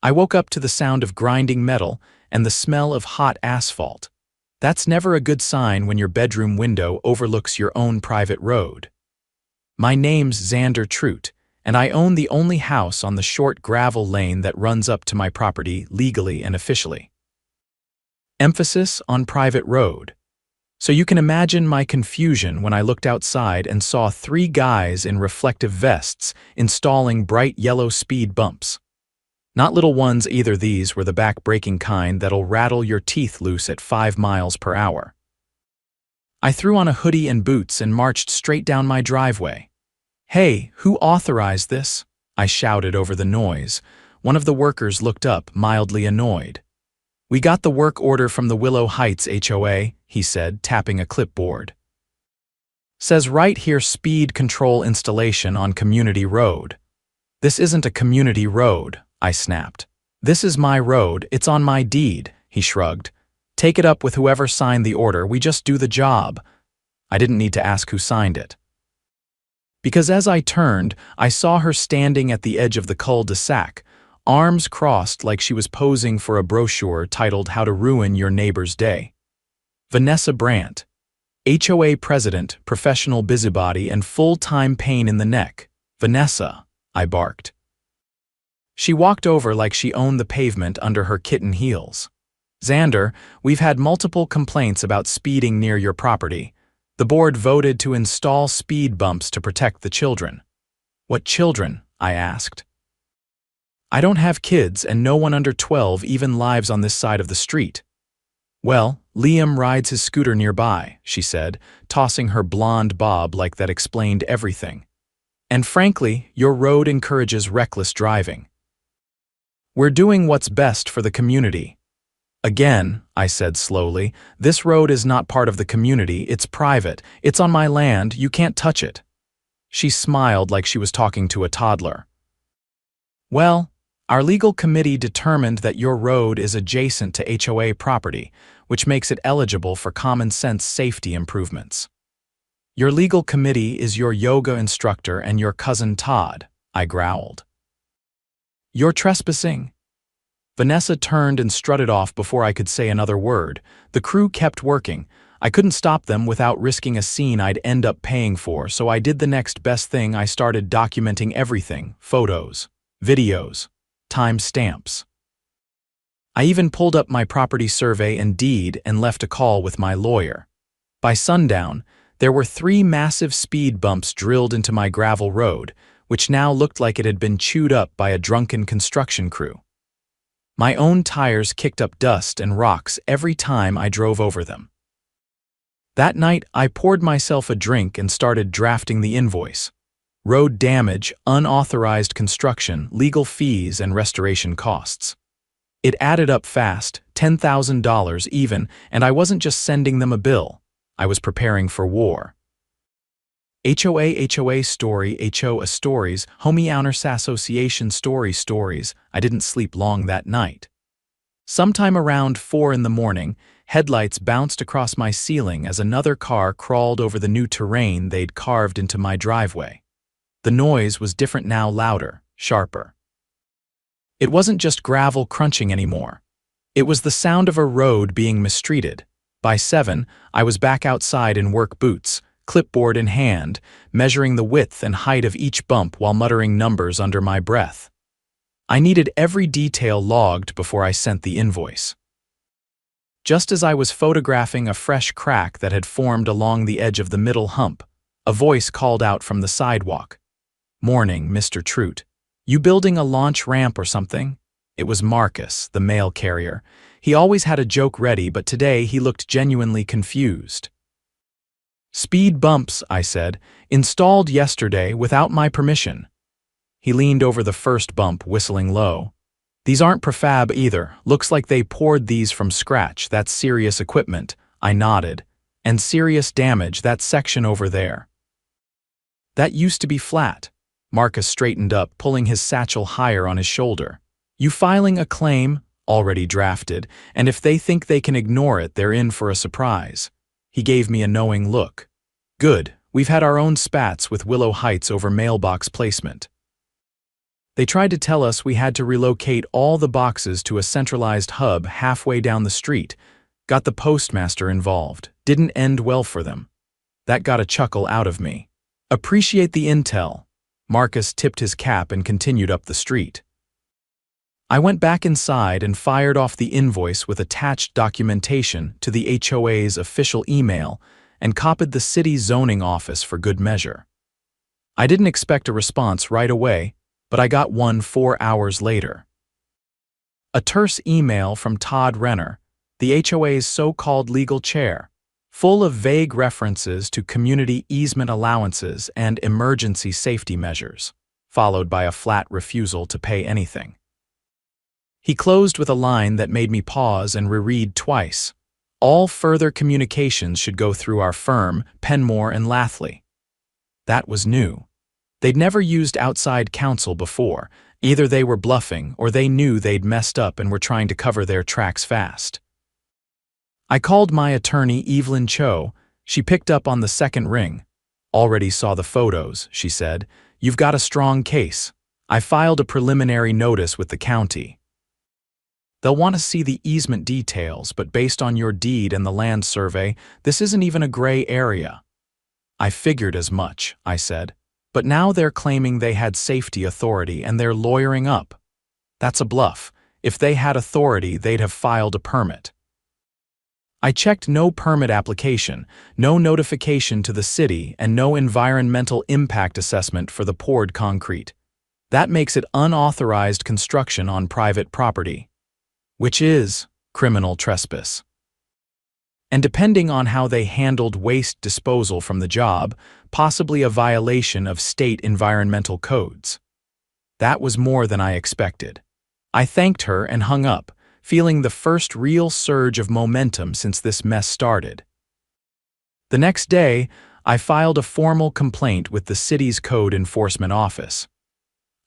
I woke up to the sound of grinding metal and the smell of hot asphalt. That's never a good sign when your bedroom window overlooks your own private road. My name's Xander Trout, and I own the only house on the short gravel lane that runs up to my property legally and officially. Emphasis on private road. So you can imagine my confusion when I looked outside and saw 3 guys in reflective vests installing bright yellow speed bumps. Not little ones either, these were the back-breaking kind that'll rattle your teeth loose at 5 miles per hour. I threw on a hoodie and boots and marched straight down my driveway. "Hey, who authorized this?" I shouted over the noise. One of the workers looked up, mildly annoyed. "We got the work order from the Willow Heights HOA," he said, tapping a clipboard. "Says right here speed control installation on community road." "This isn't a community road," I snapped. "This is my road, it's on my deed," he shrugged. "Take it up with whoever signed the order, we just do the job." I didn't need to ask who signed it. Because as I turned, I saw her standing at the edge of the cul-de-sac, arms crossed like she was posing for a brochure titled How to Ruin Your Neighbor's Day. Vanessa Brandt, HOA president, professional busybody, and full-time pain in the neck. "Vanessa," I barked. She walked over like she owned the pavement under her kitten heels. "Xander, we've had multiple complaints about speeding near your property. The board voted to install speed bumps to protect the children." "What children?" I asked. "I don't have kids and no one under 12 even lives on this side of the street." "Well, Liam rides his scooter nearby," she said, tossing her blonde bob like that explained everything. "And frankly, your road encourages reckless driving." "We're doing what's best for the community." "Again," I said slowly, "this road is not part of the community, it's private. It's on my land, you can't touch it." She smiled like she was talking to a toddler. "Well, our legal committee determined that your road is adjacent to HOA property, which makes it eligible for common-sense safety improvements." "Your legal committee is your yoga instructor and your cousin Todd," I growled. "You're trespassing." Vanessa turned and strutted off before I could say another word. The crew kept working. I couldn't stop them without risking a scene I'd end up paying for, so I did the next best thing. I started documenting everything: photos, videos, time stamps. I even pulled up my property survey and deed and left a call with my lawyer. By sundown, there were 3 massive speed bumps drilled into my gravel road, which now looked like it had been chewed up by a drunken construction crew. My own tires kicked up dust and rocks every time I drove over them. That night, I poured myself a drink and started drafting the invoice. Road damage, unauthorized construction, legal fees, and restoration costs. It added up fast, $10,000 even, and I wasn't just sending them a bill. I was preparing for war. HOA story, HOA stories, Homeowners Association stories. I didn't sleep long that night. Sometime around 4 in the morning, headlights bounced across my ceiling as another car crawled over the new terrain they'd carved into my driveway. The noise was different now, louder, sharper. It wasn't just gravel crunching anymore. It was the sound of a road being mistreated. By 7, I was back outside in work boots, clipboard in hand, measuring the width and height of each bump while muttering numbers under my breath. I needed every detail logged before I sent the invoice. Just as I was photographing a fresh crack that had formed along the edge of the middle hump, a voice called out from the sidewalk. "Morning, Mr. Trout. You building a launch ramp or something?" It was Marcus, the mail carrier. He always had a joke ready, but today he looked genuinely confused. "Speed bumps," I said, "installed yesterday without my permission." He leaned over the first bump, whistling low. "These aren't prefab either. Looks like they poured these from scratch. That's serious equipment." I nodded. "And serious damage, that section over there." "That used to be flat." Marcus straightened up, pulling his satchel higher on his shoulder. "You filing a claim?" "Already drafted, and if they think they can ignore it, they're in for a surprise." He gave me a knowing look. "Good, we've had our own spats with Willow Heights over mailbox placement." They tried to tell us we had to relocate all the boxes to a centralized hub halfway down the street. Got the postmaster involved. Didn't end well for them. That got a chuckle out of me. Appreciate the intel. Marcus tipped his cap and continued up the street. I went back inside and fired off the invoice with attached documentation to the HOA's official email and copied the city zoning office for good measure. I didn't expect a response right away, but I got one 4 hours later. A terse email from Todd Renner, the HOA's so-called legal chair, full of vague references to community easement allowances and emergency safety measures, followed by a flat refusal to pay anything. He closed with a line that made me pause and reread twice. All further communications should go through our firm, Penmore and Lathley. That was new. They'd never used outside counsel before. Either they were bluffing or they knew they'd messed up and were trying to cover their tracks fast. I called my attorney, Evelyn Cho. She picked up on the second ring. Already saw the photos, she said. You've got a strong case. I filed a preliminary notice with the county. They'll want to see the easement details, but based on your deed and the land survey, this isn't even a gray area. I figured as much, I said. But now they're claiming they had safety authority and they're lawyering up. That's a bluff. If they had authority, they'd have filed a permit. I checked no permit application, no notification to the city, and no environmental impact assessment for the poured concrete. That makes it unauthorized construction on private property, which is criminal trespass. And depending on how they handled waste disposal from the job, possibly a violation of state environmental codes. That was more than I expected. I thanked her and hung up, feeling the first real surge of momentum since this mess started. The next day, I filed a formal complaint with the city's code enforcement office.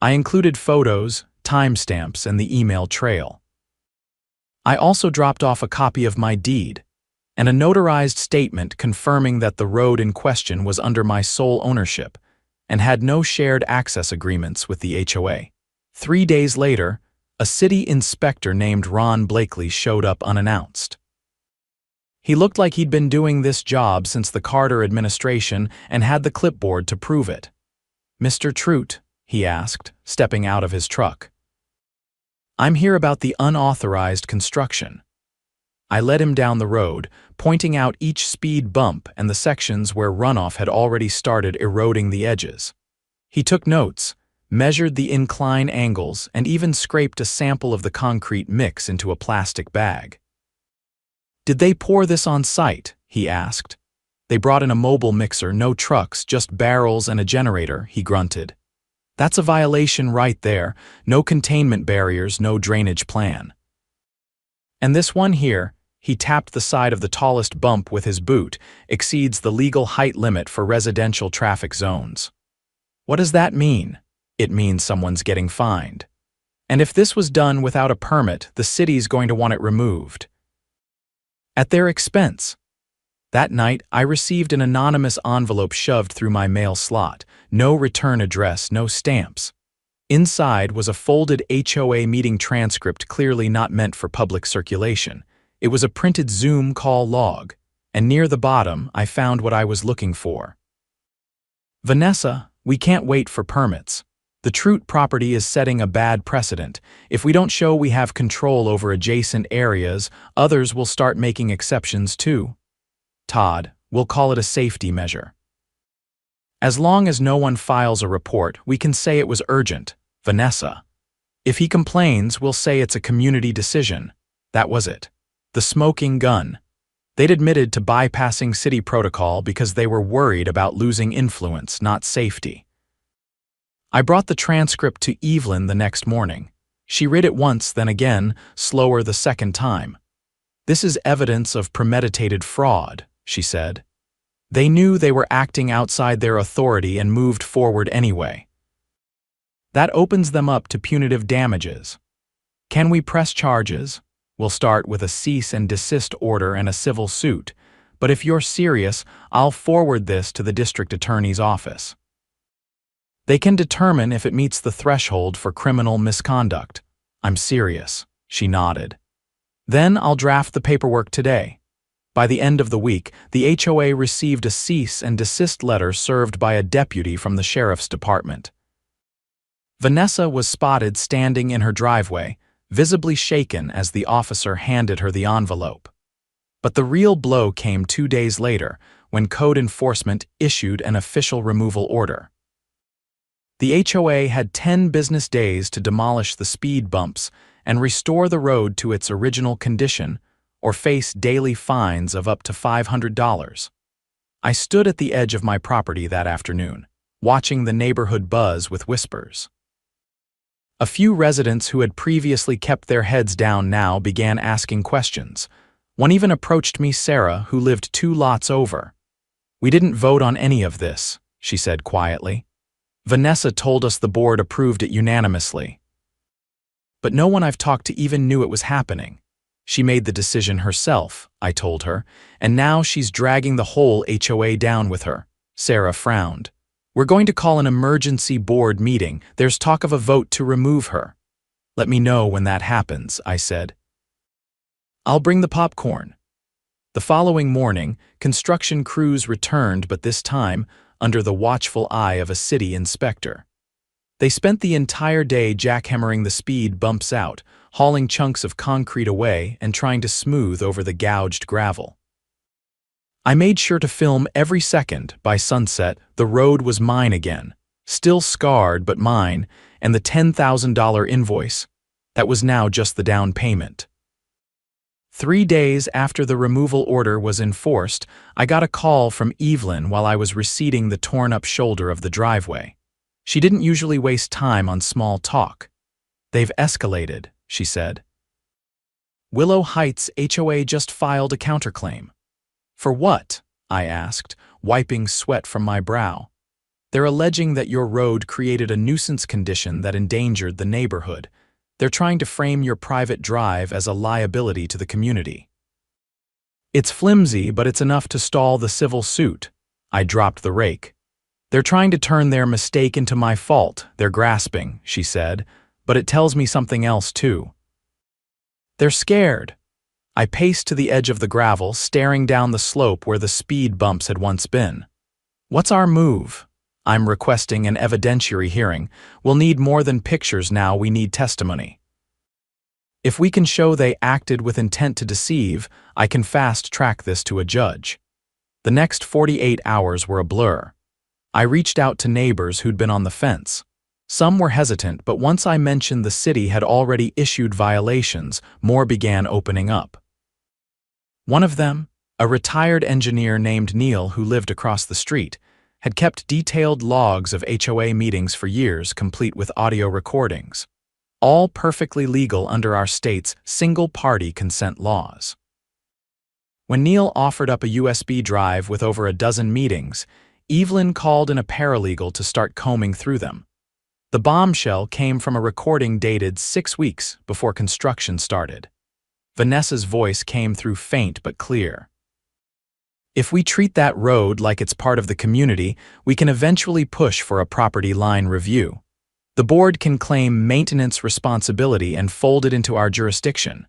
I included photos, timestamps, and the email trail. I also dropped off a copy of my deed and a notarized statement confirming that the road in question was under my sole ownership and had no shared access agreements with the HOA. 3 days later, a city inspector named Ron Blakely showed up unannounced. He looked like he'd been doing this job since the Carter administration and had the clipboard to prove it. "Mr. Trout," he asked, stepping out of his truck. "I'm here about the unauthorized construction." I led him down the road, pointing out each speed bump and the sections where runoff had already started eroding the edges. He took notes, measured the incline angles, and even scraped a sample of the concrete mix into a plastic bag. "Did they pour this on site?" he asked. "They brought in a mobile mixer, no trucks, just barrels and a generator," he grunted. "That's a violation right there. No containment barriers, no drainage plan." "And this one here," he tapped the side of the tallest bump with his boot, "exceeds the legal height limit for residential traffic zones." "What does that mean?" "It means someone's getting fined. And if this was done without a permit, the city's going to want it removed. At their expense." That night, I received an anonymous envelope shoved through my mail slot. No return address, no stamps. Inside was a folded HOA meeting transcript clearly not meant for public circulation. It was a printed Zoom call log, and near the bottom, I found what I was looking for. "Vanessa, we can't wait for permits. The Trout property is setting a bad precedent. If we don't show we have control over adjacent areas, others will start making exceptions too. Todd, we'll call it a safety measure. As long as no one files a report, we can say it was urgent. Vanessa. If he complains, we'll say it's a community decision." That was it. The smoking gun. They'd admitted to bypassing city protocol because they were worried about losing influence, not safety. I brought the transcript to Evelyn the next morning. She read it once, then again, slower the second time. "This is evidence of premeditated fraud," she said. "They knew they were acting outside their authority and moved forward anyway. That opens them up to punitive damages. Can we press charges? We'll start with a cease and desist order and a civil suit, but if you're serious, I'll forward this to the district attorney's office." They can determine if it meets the threshold for criminal misconduct. I'm serious, she nodded. Then I'll draft the paperwork today. By the end of the week, the HOA received a cease and desist letter served by a deputy from the sheriff's department. Vanessa was spotted standing in her driveway, visibly shaken as the officer handed her the envelope. But the real blow came 2 days later, when code enforcement issued an official removal order. The HOA had 10 business days to demolish the speed bumps and restore the road to its original condition, or face daily fines of up to $500. I stood at the edge of my property that afternoon, watching the neighborhood buzz with whispers. A few residents who had previously kept their heads down now began asking questions. One even approached me, Sarah, who lived 2 lots over. "We didn't vote on any of this," she said quietly. "Vanessa told us the board approved it unanimously. But no one I've talked to even knew it was happening. She made the decision herself," I told her, "and now she's dragging the whole HOA down with her." Sarah frowned. "We're going to call an emergency board meeting. There's talk of a vote to remove her." "Let me know when that happens," I said. "I'll bring the popcorn." The following morning, construction crews returned, but this time under the watchful eye of a city inspector. They spent the entire day jackhammering the speed bumps out, hauling chunks of concrete away and trying to smooth over the gouged gravel. I made sure to film every second. By sunset, the road was mine again, still scarred but mine, and the $10,000 invoice, that was now just the down payment. 3 days after the removal order was enforced, I got a call from Evelyn while I was reseating the torn-up shoulder of the driveway. She didn't usually waste time on small talk. "They've escalated," she said. "Willow Heights HOA just filed a counterclaim." "For what?" I asked, wiping sweat from my brow. "They're alleging that your road created a nuisance condition that endangered the neighborhood. They're trying to frame your private drive as a liability to the community." "It's flimsy, but it's enough to stall the civil suit." I dropped the rake. "They're trying to turn their mistake into my fault. They're grasping," she said, "but it tells me something else too. They're scared." I paced to the edge of the gravel, staring down the slope where the speed bumps had once been. "What's our move?" "I'm requesting an evidentiary hearing. We'll need more than pictures now, we need testimony. If we can show they acted with intent to deceive, I can fast-track this to a judge." The next 48 hours were a blur. I reached out to neighbors who'd been on the fence. Some were hesitant, but once I mentioned the city had already issued violations, more began opening up. One of them, a retired engineer named Neil who lived across the street, had kept detailed logs of HOA meetings for years, complete with audio recordings, all perfectly legal under our state's single-party consent laws. When Neil offered up a USB drive with over a dozen meetings, Evelyn called in a paralegal to start combing through them. The bombshell came from a recording dated 6 weeks before construction started. Vanessa's voice came through faint but clear. "If we treat that road like it's part of the community, we can eventually push for a property line review. The board can claim maintenance responsibility and fold it into our jurisdiction."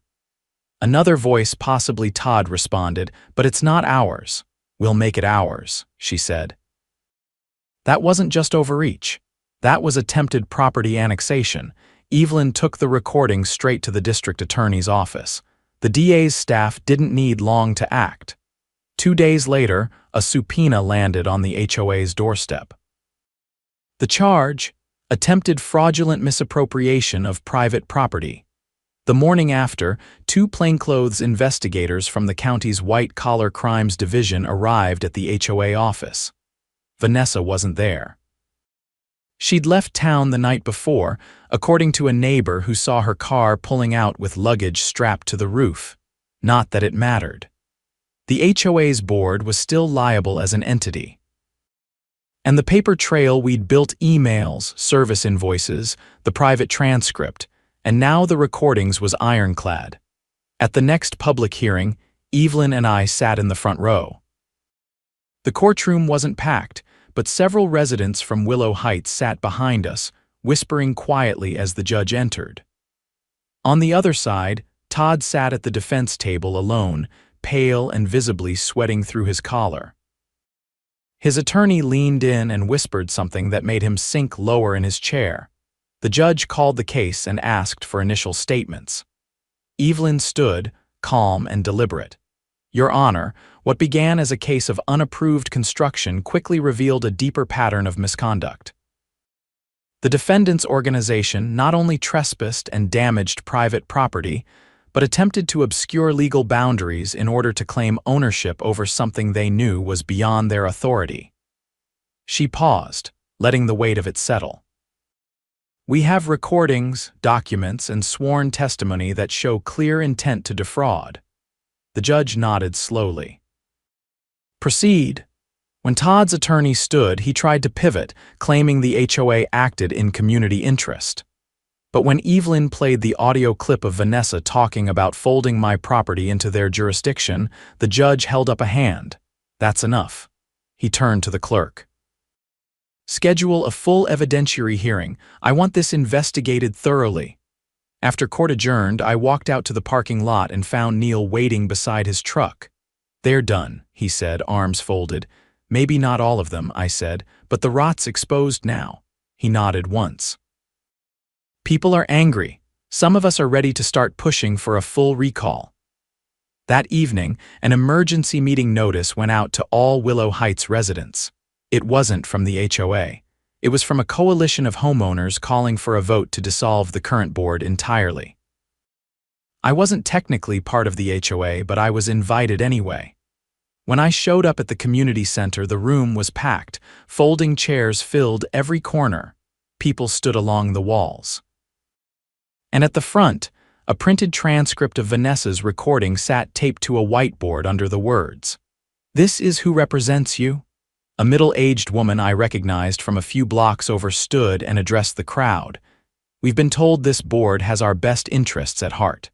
Another voice, possibly Todd, responded, "But it's not ours. We'll make it ours," she said. That wasn't just overreach. That was attempted property annexation. Evelyn took the recording straight to the district attorney's office. The DA's staff didn't need long to act. 2 days later, a subpoena landed on the HOA's doorstep. The charge: attempted fraudulent misappropriation of private property. The morning after, 2 plainclothes investigators from the county's white-collar crimes division arrived at the HOA office. Vanessa wasn't there. She'd left town the night before, according to a neighbor who saw her car pulling out with luggage strapped to the roof. Not that it mattered. The HOA's board was still liable as an entity. And the paper trail we'd built: emails, service invoices, the private transcript, and now the recordings was ironclad. At the next public hearing, Evelyn and I sat in the front row. The courtroom wasn't packed, but several residents from Willow Heights sat behind us, whispering quietly as the judge entered. On the other side, Todd sat at the defense table alone, pale and visibly sweating through his collar. His attorney leaned in and whispered something that made him sink lower in his chair. The judge called the case and asked for initial statements. Evelyn stood, calm and deliberate. "Your Honor, what began as a case of unapproved construction quickly revealed a deeper pattern of misconduct. The defendant's organization not only trespassed and damaged private property, but attempted to obscure legal boundaries in order to claim ownership over something they knew was beyond their authority." She paused, letting the weight of it settle. "We have recordings, documents, and sworn testimony that show clear intent to defraud." The judge nodded slowly. "Proceed." When Todd's attorney stood, he tried to pivot, claiming the HOA acted in community interest. But when Evelyn played the audio clip of Vanessa talking about folding my property into their jurisdiction, the judge held up a hand. "That's enough." He turned to the clerk. "Schedule a full evidentiary hearing. I want this investigated thoroughly." After court adjourned, I walked out to the parking lot and found Neil waiting beside his truck. "They're done," he said, arms folded. "Maybe not all of them," I said, "but the rot's exposed now." He nodded once. "People are angry. Some of us are ready to start pushing for a full recall." That evening, an emergency meeting notice went out to all Willow Heights residents. It wasn't from the HOA. It was from a coalition of homeowners calling for a vote to dissolve the current board entirely. I wasn't technically part of the HOA, but I was invited anyway. When I showed up at the community center, the room was packed. Folding chairs filled every corner. People stood along the walls. And at the front, a printed transcript of Vanessa's recording sat taped to a whiteboard under the words, "This is who represents you." A middle-aged woman I recognized from a few blocks over stood and addressed the crowd. "We've been told this board has our best interests at heart.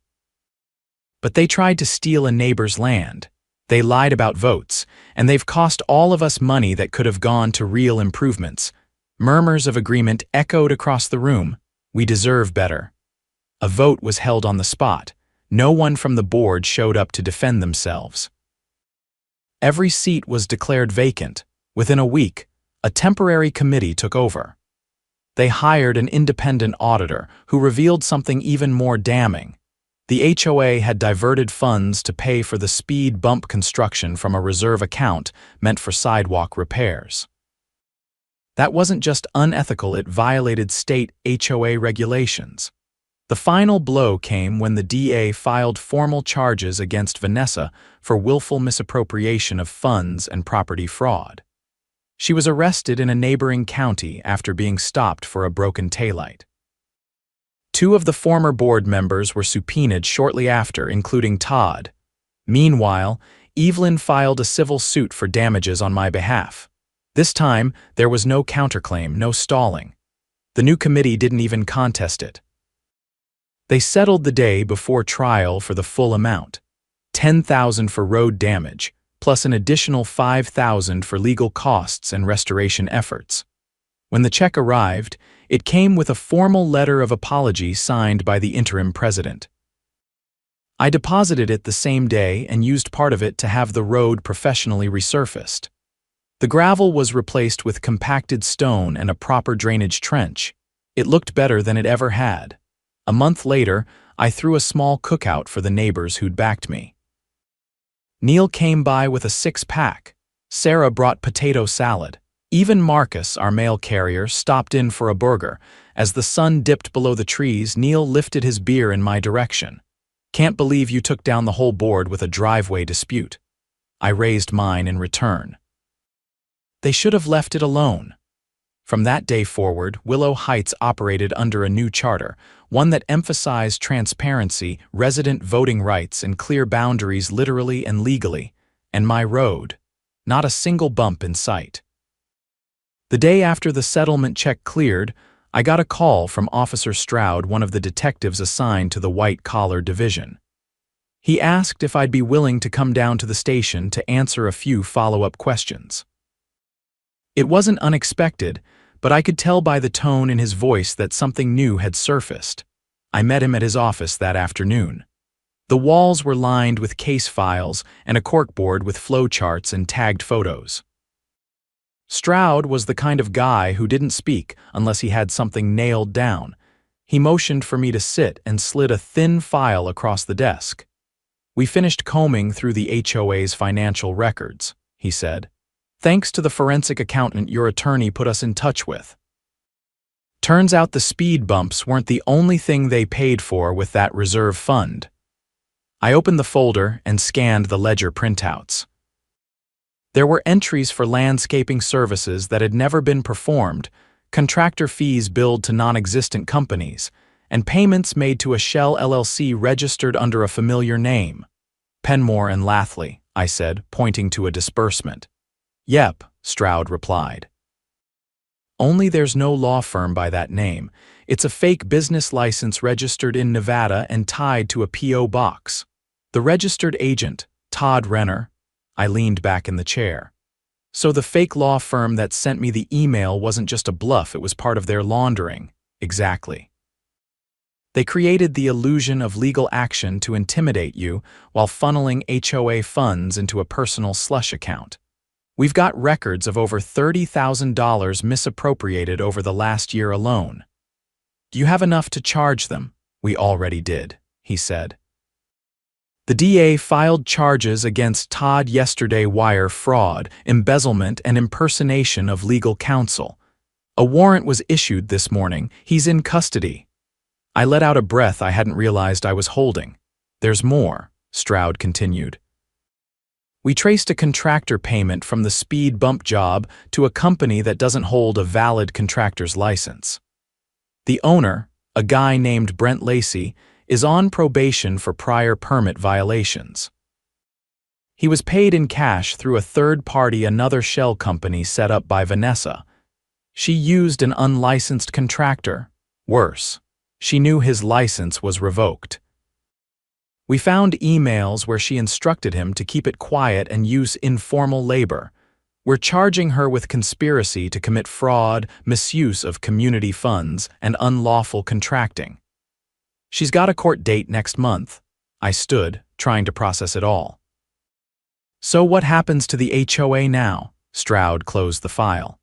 But they tried to steal a neighbor's land. They lied about votes, and they've cost all of us money that could have gone to real improvements." Murmurs of agreement echoed across the room. "We deserve better." A vote was held on the spot. No one from the board showed up to defend themselves. Every seat was declared vacant. Within a week, a temporary committee took over. They hired an independent auditor who revealed something even more damning. The HOA had diverted funds to pay for the speed bump construction from a reserve account meant for sidewalk repairs. That wasn't just unethical, it violated state HOA regulations. The final blow came when the DA filed formal charges against Vanessa for willful misappropriation of funds and property fraud. She was arrested in a neighboring county after being stopped for a broken taillight. 2 of the former board members were subpoenaed shortly after, including Todd. Meanwhile, Evelyn filed a civil suit for damages on my behalf. This time, there was no counterclaim, no stalling. The new committee didn't even contest it. They settled the day before trial for the full amount, $10,000 for road damage, plus an additional $5,000 for legal costs and restoration efforts. When the check arrived, it came with a formal letter of apology signed by the interim president. I deposited it the same day and used part of it to have the road professionally resurfaced. The gravel was replaced with compacted stone and a proper drainage trench. It looked better than it ever had. A month later, I threw a small cookout for the neighbors who'd backed me. Neil came by with a 6-pack. Sarah brought potato salad. Even Marcus, our mail carrier, stopped in for a burger. As the sun dipped below the trees, Neil lifted his beer in my direction. "Can't believe you took down the whole board with a driveway dispute." I raised mine in return. "They should have left it alone." From that day forward, Willow Heights operated under a new charter, one that emphasized transparency, resident voting rights, and clear boundaries literally and legally. And my road. Not a single bump in sight. The day after the settlement check cleared, I got a call from Officer Stroud, one of the detectives assigned to the white-collar division. He asked if I'd be willing to come down to the station to answer a few follow-up questions. It wasn't unexpected, but I could tell by the tone in his voice that something new had surfaced. I met him at his office that afternoon. The walls were lined with case files and a corkboard with flowcharts and tagged photos. Stroud was the kind of guy who didn't speak unless he had something nailed down. He motioned for me to sit and slid a thin file across the desk. "We finished combing through the HOA's financial records," he said. "Thanks to the forensic accountant your attorney put us in touch with. Turns out the speed bumps weren't the only thing they paid for with that reserve fund." I opened the folder and scanned the ledger printouts. There were entries for landscaping services that had never been performed, contractor fees billed to non-existent companies, and payments made to a shell LLC registered under a familiar name. "Penmore and Lathley," I said, pointing to a disbursement. "Yep," Stroud replied. "Only there's no law firm by that name. It's a fake business license registered in Nevada and tied to a P.O. box. The registered agent, Todd Renner." I leaned back in the chair. "So the fake law firm that sent me the email wasn't just a bluff, it was part of their laundering." "Exactly. They created the illusion of legal action to intimidate you while funneling HOA funds into a personal slush account. We've got records of over $30,000 misappropriated over the last year alone." "Do you have enough to charge them?" "We already did," he said. "The DA filed charges against Todd yesterday: wire fraud, embezzlement, and impersonation of legal counsel. A warrant was issued this morning. He's in custody." I let out a breath I hadn't realized I was holding. "There's more," Stroud continued. "We traced a contractor payment from the speed bump job to a company that doesn't hold a valid contractor's license. The owner, a guy named Brent Lacey, is on probation for prior permit violations. He was paid in cash through a third party, another shell company set up by Vanessa. She used an unlicensed contractor. Worse, she knew his license was revoked. We found emails where she instructed him to keep it quiet and use informal labor. We're charging her with conspiracy to commit fraud, misuse of community funds, and unlawful contracting. She's got a court date next month." I stood, trying to process it all. "So what happens to the HOA now?" Stroud closed the file.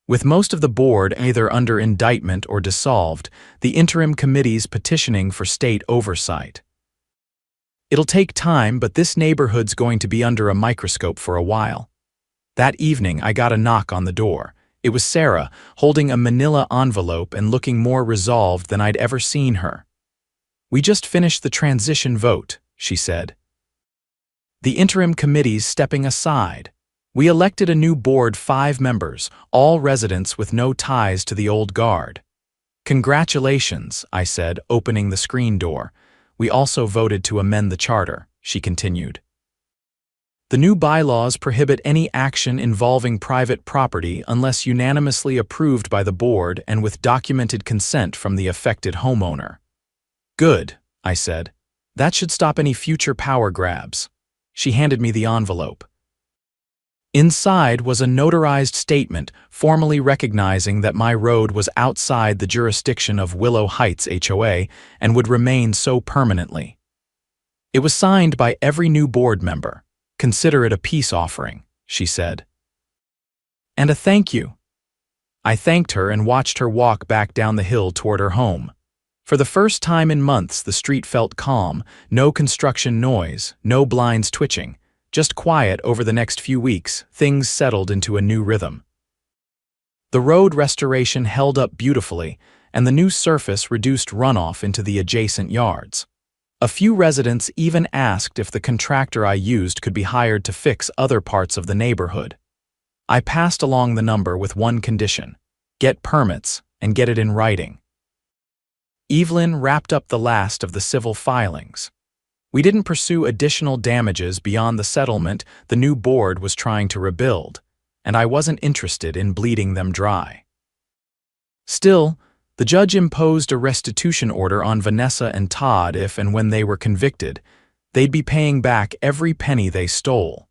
"With most of the board either under indictment or dissolved, the interim committee's petitioning for state oversight. It'll take time, but this neighborhood's going to be under a microscope for a while." That evening, I got a knock on the door. It was Sarah, holding a manila envelope and looking more resolved than I'd ever seen her. "We just finished the transition vote," she said. "The interim committee's stepping aside. We elected a new board, 5 members, all residents with no ties to the old guard." "Congratulations," I said, opening the screen door. "We also voted to amend the charter," she continued. "The new bylaws prohibit any action involving private property unless unanimously approved by the board and with documented consent from the affected homeowner." "Good," I said. "That should stop any future power grabs." She handed me the envelope. Inside was a notarized statement formally recognizing that my road was outside the jurisdiction of Willow Heights HOA and would remain so permanently. It was signed by every new board member. "Consider it a peace offering," she said. "And a thank you." I thanked her and watched her walk back down the hill toward her home. For the first time in months, the street felt calm, no construction noise, no blinds twitching, just quiet. Over the next few weeks, things settled into a new rhythm. The road restoration held up beautifully, and the new surface reduced runoff into the adjacent yards. A few residents even asked if the contractor I used could be hired to fix other parts of the neighborhood. I passed along the number with one condition: get permits and get it in writing. Evelyn wrapped up the last of the civil filings. We didn't pursue additional damages beyond the settlement the new board was trying to rebuild, and I wasn't interested in bleeding them dry. Still, the judge imposed a restitution order on Vanessa and Todd if and when they were convicted. They'd be paying back every penny they stole.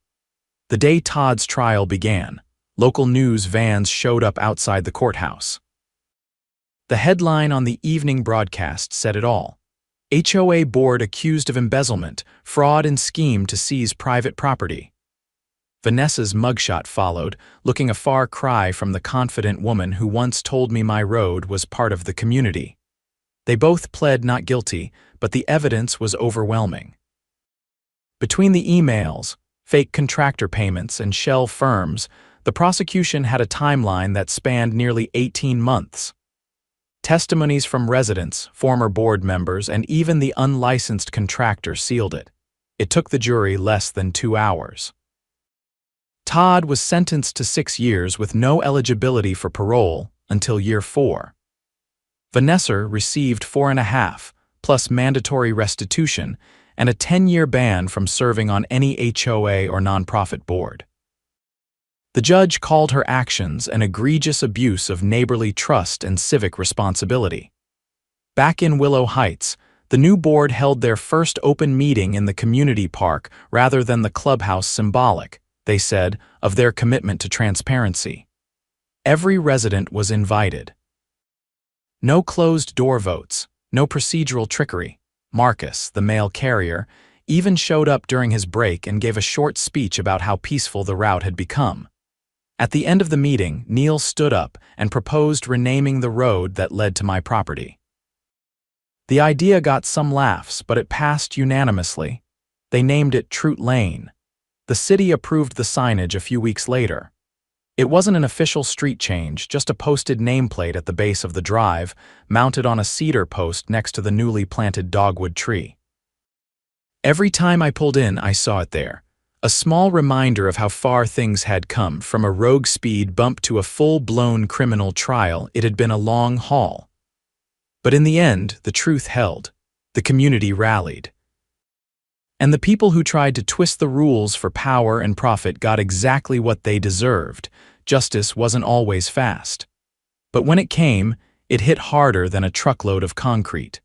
The day Todd's trial began, Local news vans showed up outside the courthouse. The headline on the evening broadcast said it all. HOA board accused of embezzlement, fraud and scheme to seize private property. Vanessa's mugshot followed, looking a far cry from the confident woman who once told me my road was part of the community. They both pled not guilty, but the evidence was overwhelming. Between the emails, fake contractor payments, and shell firms, the prosecution had a timeline that spanned nearly 18 months. Testimonies from residents, former board members, and even the unlicensed contractor sealed it. It took the jury less than 2 hours. Todd was sentenced to 6 years with no eligibility for parole until year 4. Vanessa received 4.5, plus mandatory restitution, and a 10-year ban from serving on any HOA or nonprofit board. The judge called her actions an egregious abuse of neighborly trust and civic responsibility. Back in Willow Heights, the new board held their first open meeting in the community park rather than the clubhouse symbolic, they said, of their commitment to transparency. Every resident was invited. No closed-door votes, no procedural trickery. Marcus, the mail carrier, even showed up during his break and gave a short speech about how peaceful the route had become. At the end of the meeting, Neil stood up and proposed renaming the road that led to my property. The idea got some laughs, but it passed unanimously. They named it Trout Lane. The city approved the signage a few weeks later. It wasn't an official street change, just a posted nameplate at the base of the drive, mounted on a cedar post next to the newly planted dogwood tree. Every time I pulled in, I saw it there. A small reminder of how far things had come. From a rogue speed bump to a full-blown criminal trial, it had been a long haul. But in the end, the truth held. The community rallied. And the people who tried to twist the rules for power and profit got exactly what they deserved. Justice wasn't always fast. But when it came, it hit harder than a truckload of concrete.